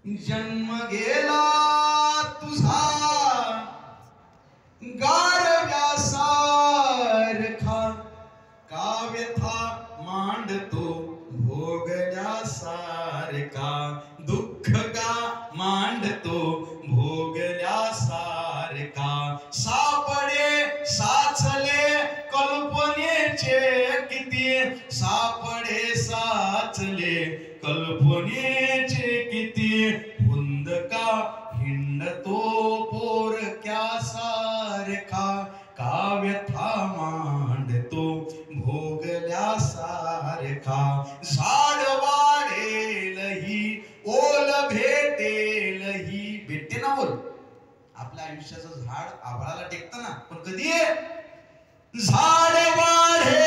जन्म गेला तुझा गारव्यासारखा, का व्यथा मांडतो भोगल्यासारखा, दुःख का मांडतो भोगल्यासारखा, सापडे साचले कल्पनेचे किती, सापडे साचले कल्पनेचे किती, हुंदका हिंडतो पोरक्यासारखा, का व्यथा मांडतो भोगल्यासारखा, झाड वाढेलही ओल भेटेलही, भेटते ना ओल, आपल्या आयुष्याचं झाड आभाळाला टेकतं ना, पण कधी आहे? झाड वाढेलही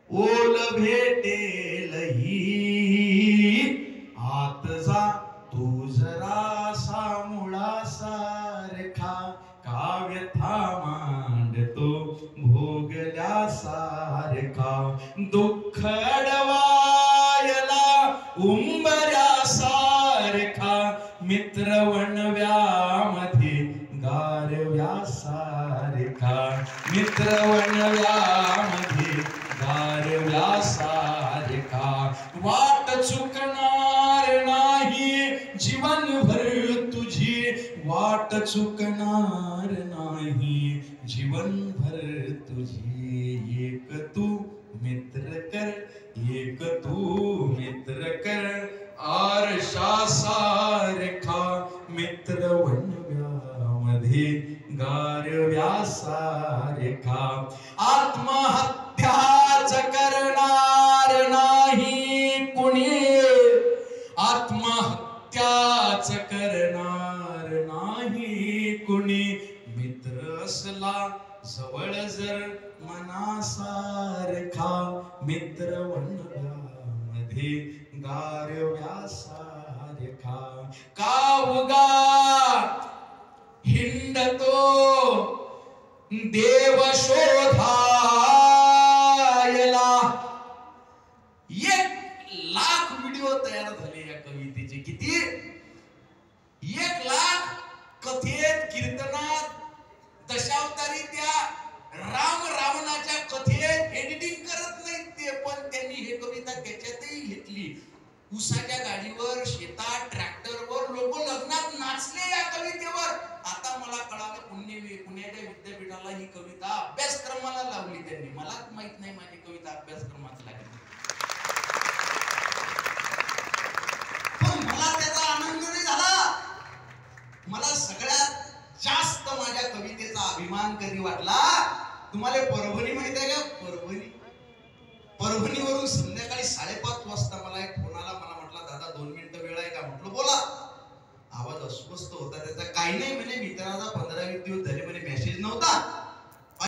ओल भेटेलही, आत जा तू जरासा मुळासारखा, का व्यथा मांडतो भोगल्यासारखा, दुःख अडवायला उंबऱ्यासारखा, मित्र वणव्यामध्ये गारव्यासारखा, मित्र वणव्यामध्ये गारव्यासारखा, वाट चुकणार नाही जीवनभर तुझी, वाट चुकणार नाही जीवनभर तुझी, एक तू मित्र कर, एक तू मित्र कर, आरशासारखा, मित्र वणव्यामध्ये गारव्यासारखा, आत्महत्याच करणार नाही कुणी, आत्महत्याच करणार नाही कुणी, मित्र असला जवळ जर मनासारखा, मित्र वणव्यामध्ये गारव्यासारखा, का उगा हिंडतो देव शोधायला, 1,00,000 व्हिडिओ तयार झाले या कवितेचे, किती? 1,00,000 कथेत कीर्तनात दशावतारी त्या राम रावणाच्या कथेत एडिटिंग करत नाहीत ते, पण त्यांनी हे कविता त्याच्यातही घेतली. उसाच्या गाडीवर, शेतात, ट्रॅक्टरवर लोक लग्नात नाचले या कवितेवर. आता मला कळालं पुण्याच्या विद्यापीठाला ही कविता अभ्यासक्रमाला लावली त्यांनी. मलाच माहित नाही माझी कविता अभ्यासक्रमात लागली, पण मला त्याचा आनंद नाही झाला. मला सगळ्यात जास्त माझ्या कवितेचा अभिमान कधी वाटला, तुम्हाला परभणी माहित आहे का? परभणीवरून संध्याकाळी